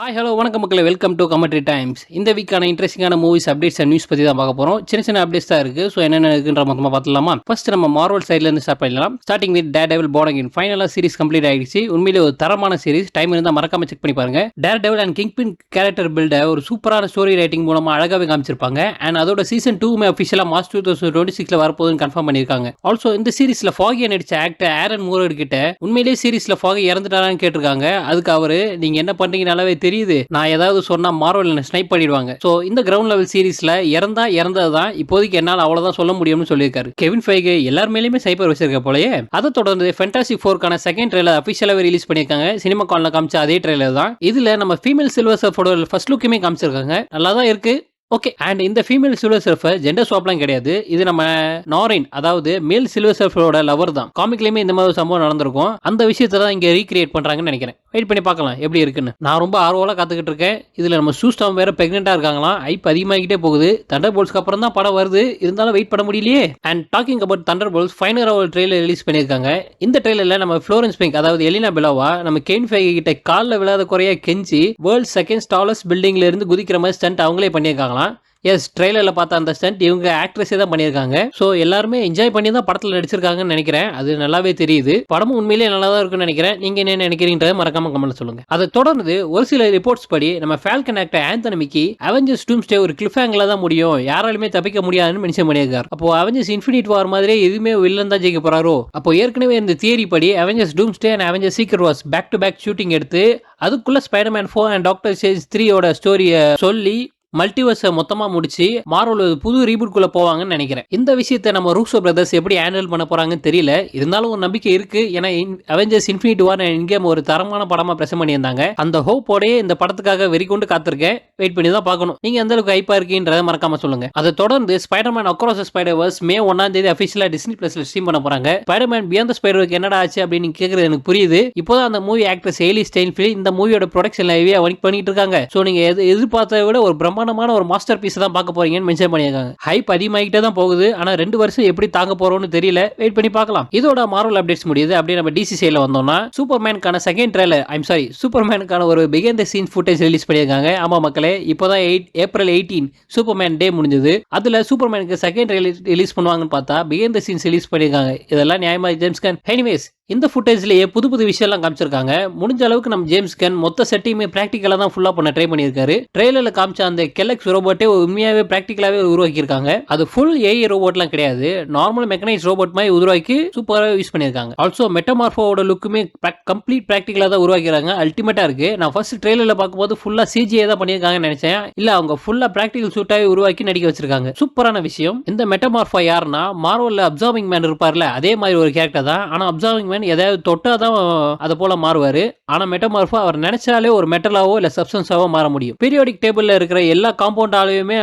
Hi hello வணக்கம் மக்களே, welcome to commentary times. இந்த வீக்கான இன்ட்ரெஸ்டிங்கான மூவிஸ் அப்டேட்ஸ் அண்ட் நியூஸ் பற்றி தான் பார்க்க போகிறோம். சின்ன சின்ன அப்டேட்ஸ் தான் இருக்குது. ஸோ என்னென்ன இருக்குன்ற மொத்தமாக பார்த்துலாமா? ஃபர்ஸ்ட் நம்ம மார்வல் சைட்லேருந்து ஸ்டார்ட் பண்ணலாம். Starting with Daredevil born again. ஃபைனலாக சீரிஸ் கம்ப்ளீட் ஆகிடுச்சு. உண்மையிலே ஒரு தரமான சீரிஸ். டைம் இருந்தால் மறக்காம செக் பண்ணி பாருங்க. டேர்டெவில் அண்ட் கிங்பின் கேரக்டர் பில்ட ஒரு சூப்பரான ஸ்டோரி ரைட்டிங் மூலமாக அழகாகவே காமிச்சிருப்பாங்க. அண்ட் அதோட சீசன் 2 அஃபிஷியலாக மார்ச் 2026 வரப்போகுதுன்னு கன்ஃபார்ம் பண்ணியிருக்காங்க. ஆல்சோ இந்த சீரிஸில் ஃபாகியா நடிச்ச ஆக்டர் ஆரன் மூரர் கிட்ட உண்மையிலேயே சீரிஸில் ஃபாகி இறந்துட்டாரான்னு கேட்டிருக்காங்க. அதுக்கு அவரு நீங்க என்ன பண்றீங்க நல்லாவே தெரியுது, நான் ஏதாவது சொன்னா மார்வல் ஸ்னைப் பண்ணிடுவாங்க. சோ இந்த கிரவுண்ட் லெவல் சீரிஸ்ல இறந்ததுதான் இப்போதைக்கு என்னால அவ்வளவுதான் சொல்ல முடியும்னு சொல்லியிருக்காரு. கெவின் ஃபைகே எல்லார் மேலயுமே சைபர் வச்சிருக்க போலயே. அதை தொடர்ந்து ஃபேண்டாஸ்டிக் 4க்கான செகண்ட் ட்ரெய்லர் அபிஷியலாவே ரிலீஸ் பண்ணிருக்காங்க. சினிமா கால்ல காமிச்ச அதே ட்ரெய்லர் தான். இதுல நம்ம ஃபீமேல் சில்வர் சர்ஃபோட ஃபர்ஸ்ட் லுக்குமே காமிச்சிருக்காங்க. நல்லா தான் இருக்கு. ஓகே, அண்ட் இந்த ஃபீமேல் சில்வர் சர்ஃபர் ஜெண்டர் ஸ்வாப்லாம் கிடையாது. இது நம்ம நாரின், அதாவது மேல் சில்வர் சர்ஃபரோட லவர் தான். காமிக்லயுமே இந்த மாதிரி சம்பவம் நடந்திருக்கும். அந்த விஷயத்தை தான் இங்க ரீக்ரியேட் பண்றாங்கன்னு நினைக்கிறேன். வெயிட் பண்ணி பார்க்கலாம் எப்படி இருக்குன்னு. நான் ரொம்ப ஆர்வலா காத்துக்கிட்டு இருக்கேன். இதுல நம்ம சூஸ்டாம் வேற பிரெக்னெண்டா இருக்காங்களாம். ஐப் அதிகமாகிட்டே போகுது. தண்டர் போல்ஸ்க்கு அப்புறம் தான் படம் வருது. இருந்தாலும் வெயிட் பண்ண முடியலையே. And talking about Thunderbolts final ஒரு ட்ரெய்லர் ரிலீஸ் பண்ணியிருக்காங்க. இந்த ட்ரெய்லர்ல நம்ம ஃப்ளோரன்ஸ் பிங்க், அதாவது எலினா பெலோவா, நம்ம கெவின் ஃபைகே கிட்ட காலில் விழாத குறைய கெஞ்சி வேர்ல்ட் செகண்ட் டாலஸ்ட் பில்டிங்ல இருந்து குதிக்கிற மாதிரி ஸ்டண்ட் அவங்களே பண்ணியிருக்காங்களாம். எஸ், ட்ரெய்லரில் பார்த்த அந்த ஸ்டண்ட் இவங்க ஆக்ட்ரஸே தான் பண்ணியிருக்காங்க. ஸோ எல்லாருமே என்ஜாய் பண்ணி தான் படத்தில் நடிச்சிருக்காங்கன்னு நினைக்கிறேன். அது நல்லாவே தெரியுது. படமும் உண்மையிலேயே நல்லா தான் இருக்குன்னு நினைக்கிறேன். நீங்க என்ன நினைக்கிறீங்கன்றதை மறக்காம கமெண்ட்ல சொல்லுங்க. அதை தொடர்ந்து ஒரு சில ரிப்போர்ட்ஸ் படி நம்ம Falcon actor Anthony Mackie Avengers Doomsday ஒரு கிளிஃப் ஹேங்ல தான் முடியும், யாராலுமே தப்பிக்க முடியாதுன்னு மென்ஷன் பண்ணியிருக்காரு. அப்போ அவெஞ்சர்ஸ் இன்ஃபினிட் வார் மாதிரி எதுவுமே வில்லன் தான் ஜெயிக்க போறாரோ? அப்போ ஏற்கனவே இந்த தியரி படி Avengers Doomsday and Avengers Secret Wars back to back shooting எடுத்து அதுக்குள்ள ஸ்பைடர்மேன் 4 அண்ட் டாக்டர் ஸ்ட்ரேஞ்ச் 3 ஸ்டோரியை சொல்லி மல்டிவர்ஸை மொத்தமா முடிச்சு மார்வல் புது ரீபூட் குள்ள போவாங்கன்னு நினைக்கிறேன். இந்த விஷயத்தை நம்ம ரூசோ பிரதர்ஸ் எப்படி ஹேண்டில் பண்ண போறாங்கன்னு தெரியல. இருந்தாலும் ஒரு நம்பிக்கை இருக்கு. ஏன்னா அவெஞ்சர்ஸ் இன்ஃபினிட்டி வார் எங்கேயும் ஒரு தரமான படமா பிரசன்ட் பண்ணியிருந்தாங்க. அந்த ஹோப்போடே இந்த படத்துக்காக வெறி கொண்டு காத்திருக்கேன். வெயிட் பண்ணி தான் பார்க்கணும். நீங்க எந்த அளவுக்கு ஹைப்பா இருக்கீங்கன்றதை மறக்காம சொல்லுங்க. அதை தொடர்ந்து ஸ்பைடர்மேன் அக்ராஸ் ஸ்பைடர்வர்ஸ் மே 1 அஃபிஷியலா டிஸ்னி பிளஸ்ல ஸ்ட்ரீம் பண்ண போறாங்க. ஸ்பைடர்மேன் பியாண்ட் தி ஸ்பைடருக்கு என்னடா ஆச்சு அப்படின்னு கேட்கறது எனக்கு புரியுது. இப்போதான் அந்த மூவி ஆக்ட்ரஸ் ஹேலி ஸ்டைன்ஃபீல்ட் இந்த மூவியோட ப்ரொடக்ஷன்ல ஒர்க் பண்ணிட்டு இருக்காங்க. ஸோ நீங்க எதிர்பார்த்ததை விட ஒரு பிரம்மாண்டமான ஒரு மாஸ்டர் பீஸ் தான் பார்க்க போறீங்கன்னு மென்ஷன் பண்ணியிருக்காங்க. ஹைப் அதிகமாகிட்டே தான் போகுது. ஆனா 2 வருஷம் எப்படி தாங்க போறோம்னு தெரியல. வெயிட் பண்ணி பார்க்கலாம். இதோட மார்வல் அப்டேட்ஸ் முடியுது. அப்படியே நம்ம டிசி சைடுல வந்தோம்னா சூப்பர்மேனுக்கான செகண்ட் ட்ரெய்லர், சூப்பர்மேனுக்கான ஒரு behind the scene footage release பண்ணியிருக்காங்க. ஆமா மக்களே, இப்போதான் ஏப்ரல் 18 சூப்பர்மேன் டே முடிஞ்சது. அதுல சூப்பர்மேனுக்கு செகண்ட் ட்ரெய்லர் ரிலீஸ் பண்ணுவாங்கன்னு பார்த்தா பிஹைண்ட் தி சீன்ஸ் ரிலீஸ் பண்ணியிருக்காங்க. இதெல்லாம் நியாயமா ஜேம்ஸ் கன்? எனிவேஸ், இந்த ஃபுட்டேஜ்லயே புது புது விஷயம்லாம் காமிச்சிருக்காங்க. முடிஞ்ச அளவுக்கு நம்ம ஜேம்ஸ் கன் மொத்த செட்டையுமே பிராக்டிகலா தான் ஃபுல்லா பண்ண ட்ரை பண்ணியிருக்காரு. ட்ரெய்லர்ல காமிச்ச அந்த கெலக்ஸ் ரோபோட்டே உண்மையாவே பிராக்டிகலாவே உருவாக்கியிருக்காங்க. அது ஃபுல் ஏஐ ரோபோட்லாம் கிடையாது, நார்மல் மெக்கனைஸ் ரோபோட் மாதிரி உருவாக்கி சூப்பராக யூஸ் பண்ணியிருக்காங்க. ஆல்சோ மெட்டமார்ஃபோட லுக்குமே கம்ப்ளீட் பிராக்டிகலா தான் உருவாக்கிறாங்க. அல்டிமேட்டா இருக்கு. நான் ஃபர்ஸ்ட் ட்ரெய்லர்ல பார்க்கும்போது ஃபுல்லா சிஜிஐ தான் பண்ணியிருக்காங்கன்னு நினைச்சேன். இல்ல, அவங்க ஃபுல்லா பிராக்டிகல் சூட்டாவே உருவாக்கி நடிக்க வச்சிருக்காங்க. சூப்பரான விஷயம். இந்த மெட்டமார்ஃபோ யாருன்னா மார்வல்ல அப்சர்விங் மேன் இருப்பார்ல, அதே மாதிரி ஒரு கேரக்டர் தான். ஆனா அப்சர்விங் மேன் எதாவது தொட்டாதான் அது போல மாறுவாரு. ஆனா மெட்டமார்ஃபோ அவர் நினைச்சாலே ஒரு மெட்டலாவோ இல்ல சப்ஸ்டன்ஸாவோ மாற முடியும். பீரியாடிக் டேபிள்ல இருக்கிற எல்லா காம்பவுண்டாலையுமே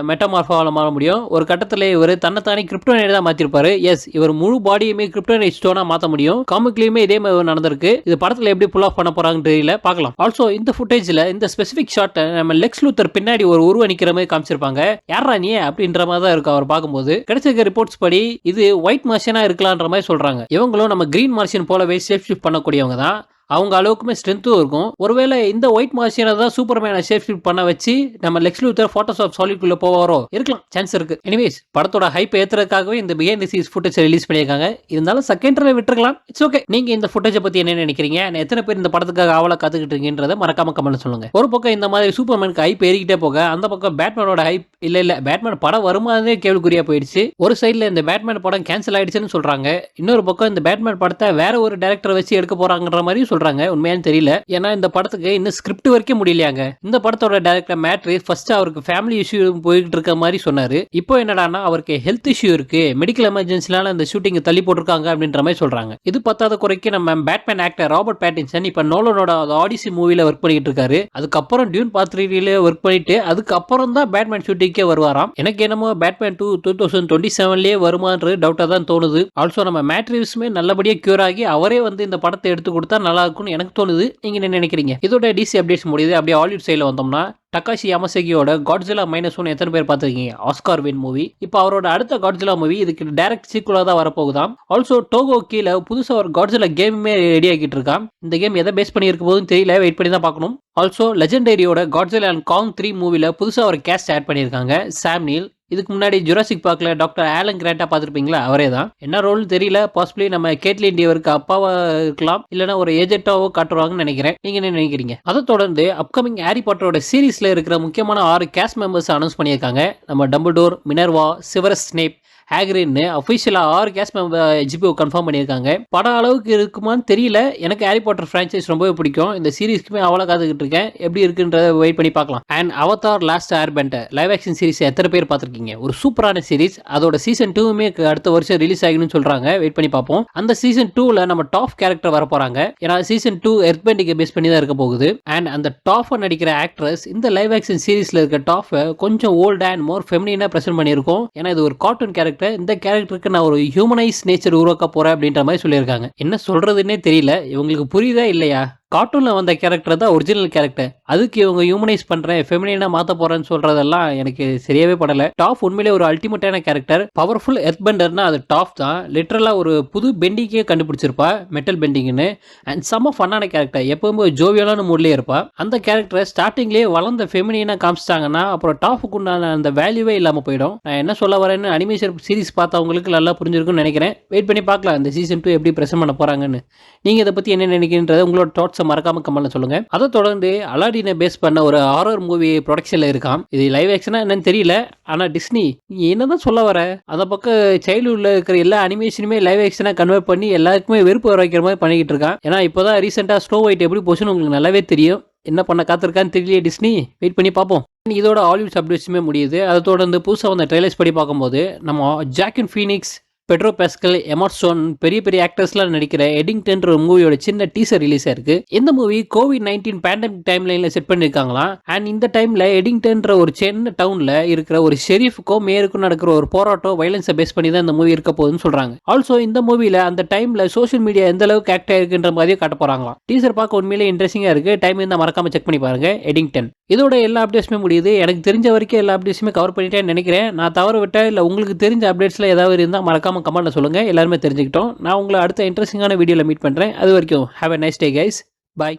மெட்டமார்ஃபோவால மாற முடியும். ஒரு கட்டத்துல இவர் தன்னைத்தானே கிரிப்டோனைட் தான் மாத்திருப்பாரு. எஸ், இவர் முழு பாடியுமே கிரிப்டோனைட் ஸ்டோனா மாத்த முடியும். காமிக்லயுமே இதே மாதிரி நடந்திருக்கு. இது படத்துல எப்படி புல் ஆஃப் பண்ண போறாங்கன்னு தெரியல, பார்க்கலாம். ஆல்சோ இந்த ஃபுட்டேஜ்ல இந்த ஸ்பெசிபிக் ஷாட் நம்ம லெக்ஸ் லூத்தர் பின்னாடி ஒரு உருவ நிக்கிற மாதிரி காமிச்சிருப்பாங்க. யாரா நீ அப்படின்ற மாதிரி தான் இருக்கு அவர் பார்க்கும்போது. கிடைச்சிருக்க ரிப்போர்ட்ஸ் படி இது ஒயிட் மார்ஷியனா இருக்கலாம்ன்ற மாதிரி சொல்றாங்க. இவங்களும் நம்ம கிரீன் மார்ஷியன் போலவே ஷேப் ஷிஃப்ட் பண்ணக்கூடியவங்க தான். அவங்க அளவுக்குமே ஸ்ட்ரென்த்தும் இருக்கும். ஒருவேளை இந்த ஒயிட் மார்ஷியனை தான் சூப்பர்மேனை ஷேப் ஷிஃப்ட் பண்ண வச்சு நம்ம லெக்ஸ் லூத்தர் போட்டோஷாப் சாலிட்குள்ள போவாரோ? இருக்கலாம், சான்ஸ் இருக்கு. எனிவேஸ், படத்தோட ஹைப் ஏத்துறதுக்காகவே இந்த behind the scenes footage release பண்ணியிருக்காங்க. இருந்தாலும் செகண்ட் ட்ரெய்லர் விட்டுருக்கலாம். It's okay. நீங்க இந்த ஃபுட்டேஜை பத்தி என்ன நினைக்கிறீங்க? எத்தனை பேர் இந்த படத்துக்காக ஆவலா காத்துக்கிட்டு இருக்கீங்கன்றதை மறக்காம கமெண்ட்ல சொல்லுங்க. ஒரு பக்கம் இந்த மாதிரி சூப்பர்மேனுக்கு ஹைப் ஏறிக்கிட்டே போக, அந்த பக்கம் பேட்மேனோட ஹைப் இல்ல பேட்மேன் படம் வருமானே கேள்விக்குறியா போயிடுச்சு. ஒரு சைடுல இந்த பேட்மேன் படம் கேன்சல் ஆயிடுச்சுன்னு சொல்றாங்க. இன்னொரு பக்கம் இந்த பேட்மேன் படத்தை வேற ஒரு டைரக்டர் வச்சு எடுக்க போறாங்கன்ற மாதிரி சொல்றாங்க. உண்மையானு தெரியல. ஏன்னா இந்த படத்துக்கு இன்னும் ஸ்கிரிப்ட் வரைக்கும் முடியலையாங்க. இந்த படத்தோட டைரக்டர் மேட்ரி ஃபர்ஸ்ட் அவருக்கு ஃபேமிலி இஷ்யூ போயிட்டு இருக்க மாதிரி சொன்னாரு. இப்போ என்னடான்னா அவருக்கு ஹெல்த் இஷ்யூ இருக்கு, மெடிக்கல் எமர்ஜென்சினால அந்த ஷூட்டிங் தள்ளி போட்டிருக்காங்க அப்படின்ற மாதிரி சொல்றாங்க. இது பத்தாத குறைக்கு நம்ம பேட்மேன் ஆக்டர் ராபர்ட் பேட்டின்சன் இப்ப நோலனோட ஆடிசி மூவில ஒர்க் பண்ணிட்டு இருக்காரு. அதுக்கப்புறம் டியூன் பார்ட் 3 ஒர்க் பண்ணிட்டு அதுக்கப்புறம் தான் பேட்மேன் ஷூட்டிங்கே வருவாராம். எனக்கு என்னமோ பேட்மேன் 2 2027 வருமானது டவுட்டா தான் தோணுது. ஆல்சோ நம்ம மேட்ரிவ்ஸ்மே நல்லபடியா கியூர் ஆகி அவரே இந்த படத்தை எடுத்து கொடுத்தா நல்லா இருக்கும்னு எனக்கு தோணுது. நீங்க என்ன நினைக்கிறீங்க? இதோட டிசி அப்டேட்ஸ் முடியுது. அப்படியே ஹாலிவுட் சைடுல வந்தோம்னா, டக்காஷி யாமசாகியோட காட்ஸில்லா -1 எத்தனை பேர் பார்த்திருக்கீங்க? Oscar win movie. இப்போ அவரோட அடுத்த காட்ஸில்லா மூவி இதுக்கு டைரக்ட் சீக்குவலா தான் வரப்போகுதாம். ஆல்சோ டோகோ கீழ புதுசா ஒரு காட்ஸில்லா கேமுமே ரெடி ஆகிட்டு இருக்கான். இந்த கேம் எதை பேஸ் பண்ணி இருக்க போகுதுன்னு தெரியல. வெயிட் பண்ணி தான் பார்க்கணும். ஆல்சோ லெஜெண்டரியோட காட்ஸில்லா அண்ட் காங் 3 மூவில புதுசா ஒரு கேஸ்ட் ஆட் பண்ணியிருக்காங்க. சாம் நீல். இதுக்கு முன்னாடி ஜுராசிக் பார்க்ல டாக்டர் ஆலன் கிராண்டா பார்த்திருப்பீங்களா? அவரே தான். என்ன ரோல்னு தெரியல. பாசிபிளி நம்ம கேட்லின் டிவருக்கு அப்பாவா இருக்கலாம். இல்லனா ஒரு ஏஜென்ட்டாவோ காட்டுவாங்கன்னு நினைக்கிறேன். நீங்க என்ன நினைக்கிறீங்க? அதை தொடர்ந்து அப்கமிங் ஹாரி பாட்டரோட சீரிஸ்ல இருக்கிற முக்கியமான 6 கேஸ்ட் மெம்பர்ஸ் அனௌன்ஸ் பண்ணியிருக்காங்க. நம்ம டம்பிள்டோர், மினர்வா, செவரஸ் ஸ்னேப், ஹேக்ரிட்னு அஃபிஷியலா 6 கேஸ்ட் மெம்பர் HBO கன்ஃபார்ம் பண்ணியிருக்காங்க. படம் அளவுக்கு இருக்குமான்னு தெரியல. எனக்கு ஹாரி பாட்டர் ஃப்ரான்ச்சைஸ் ரொம்பவே பிடிக்கும். இந்த சீரிஸ்க்குமே அவ்வளோ காத்துக்கிட்டு இருக்கேன். எப்படி இருக்குன்றத வெயிட் பண்ணி பார்க்கலாம். And Avatar last airbender live action series எத்தனை பேர் பார்த்துருக்கீங்க? ஒரு சூப்பரான சீரிஸ். அதோட சீசன் 2மே அடுத்த வருஷம் ரிலீஸ் ஆகணும்னு சொல்றாங்க. வெயிட் பண்ணி பார்ப்போம். அந்த சீசன் 2ல நம்ம டாப் கேரக்டர் வர போறாங்க. ஏன்னா சீசன் 2 எர்த்பெண்டிங்கை பேஸ் பண்ணி தான் இருக்க போகுது. அண்ட் அந்த டாஃபை நடிக்கிற ஆக்ட்ரஸ் இந்த லைவ் ஆக்ஷன் சீரிஸ்ல இருக்க டாஃபை கொஞ்சம் ஓல்ட் அண்ட் மோர் ஃபெமினினா பிரசன்ட் பண்ணியிருக்கோம். ஏன்னா இது ஒரு கார்ட்டூன் கேரக்டர். இந்த கேரக்டருக்கு நான் ஒரு ஹியூமனைஸ் நேச்சர் உருவாக்க போறேன் அப்படின்ற மாதிரி சொல்லியிருக்காங்க. என்ன சொல்றதுன்னே தெரியல. இவங்களுக்கு புரியுதா இல்லையா? கார்ட்டூன்ல வந்த கேரக்டர் தான் ஒரிஜினல் கேரக்டர். அதுக்கு இவங்க ஹியூமனைஸ் பண்றேன், ஃபெமினினா மாத்த போறேன்னு சொல்றதெல்லாம் எனக்கு சரியாவே படல. டாப் உண்மையிலே ஒரு அல்டிமேட்டான கேரக்டர். பவர்ஃபுல் எர்த்பெண்டர்னா அது டாப் தான். லிட்டரலா ஒரு புது பெண்டிங்கே கண்டுபிடிச்சிருப்பா, மெட்டல் பெண்டிங்னு. அண்ட் செம்ம ஃபன்னான கேரக்டர். எப்பவுமே ஜோவியலான மூட்லயே இருப்பா. அந்த கேரக்டரை ஸ்டார்டிங்லேயே வளர்ந்த ஃபெமினினா காமிச்சிட்டாங்கன்னா அப்புறம் டாப்புக்கு உண்டான அந்த வேல்யூவே இல்லாம போயிடும். நான் என்ன சொல்ல வரேன்னு அனிமேஷன் சீரிஸ் பார்த்தவங்களுக்கு நல்லா புரிஞ்சிருக்கும்னு நினைக்கிறேன். வெயிட் பண்ணி பார்க்கலாம் இந்த சீசன் 2 எப்படி பிரசன்ட் பண்ண போறாங்கன்னு. நீங்க இதை பத்தி என்ன நினைக்கிறீங்கன்றத உங்களோட தாட்ஸ் மறக்காம கமெண்ட்ல சொல்லுங்க. அதை தொடர்ந்து அலாடினை பேஸ் பண்ண ஒரு ஹாரர் மூவி ப்ரொடக்ஷன்ல இருக்காம். இது லைவ் ஆக்ஷனா என்னன்னு தெரியல. ஆனா டிஸ்னி நீ என்னதான் சொல்ல வர? அந்த பக்கம் சைல்ட்ஹுட்ல இருக்கிற எல்லா அனிமேஷனுமே லைவ் ஆக்ஷனா கன்வெர்ட் பண்ணி எல்லாருக்குமே வெறுப்பு வர வைக்கிற மாதிரி பண்ணிக்கிட்டு இருக்கான். ஏன்னா இப்போதான் ரீசெண்டா ஸ்னோ ஒயிட் எப்படி போச்சுன்னு உங்களுக்கு நல்லாவே தெரியும். என்ன பண்ண காத்திருக்கான்னு தெரியல டிஸ்னி. வெயிட் பண்ணி பார்ப்போம். இதோட ஹாலிவுட் அப்டேட்ஸுமே முடியுது. அதை தொடர்ந்து புதுசாக வந்த ட்ரெய்லர்ஸ் படி பார்க்கும்போது நம்ம ஜாக்கின் ஃபீனிக்ஸ், பெட்ரோ பாஸ்கல், எமா ஸ்டோன் பெரிய பெரிய ஆக்டர்ஸ்லாம் நடிக்கிற எடிங்டன் மூவியோட சின்ன டீசர் ரிலீஸ் ஆயிருக்கு. இந்த மூவி COVID-19 பேண்டமிக் டைம் லைன்ல செட் பண்ணிருக்காங்களாம். அண்ட் இந்த டைம்ல எடிங்டன் ஒரு சின்ன டவுன்ல இருக்கிற ஒரு ஷெரீஃபுக்கும் மேயருக்கும் நடக்கிற ஒரு போராட்டம் வயலன்ஸை பேஸ் பண்ணி தான் இந்த மூவி இருக்க போகுதுன்னு சொல்றாங்க. ஆல்சோ இந்த மூவில அந்த டைம்ல சோஷியல் மீடியா எந்த அளவுக்கு ஆக்ட் ஆயிருக்குன்ற மாதிரியே காட்ட போறாங்களாம். டீசர் பார்க்க உண்மையிலே இன்ட்ரெஸ்டிங்கா இருக்கு. டைம் இருந்தா மறக்காம செக் பண்ணி பாருங்க. எடிங்டன். இதோட எல்லா அப்டேட்ஸுமே முடியுது. எனக்கு தெரிஞ்ச வரைக்கும் எல்லா அப்டேட்ஸுமே கவர் பண்ணிட்டேன்னு நினைக்கிறேன். நான் தவறு விட்டேன் இல்லை உங்களுக்கு தெரிஞ்ச அப்டேட்ஸ்ல ஏதாவது இருந்தால் மறக்காம கமெண்ட்ல சொல்லுங்க. எல்லாருமே தெரிஞ்சுக்கிட்டோம். நான் உங்களை அடுத்த இன்ட்ரெஸ்டிங்கான வீடியோவில் மீட் பண்றேன். அது வரைக்கும் have a nice day guys. Bye.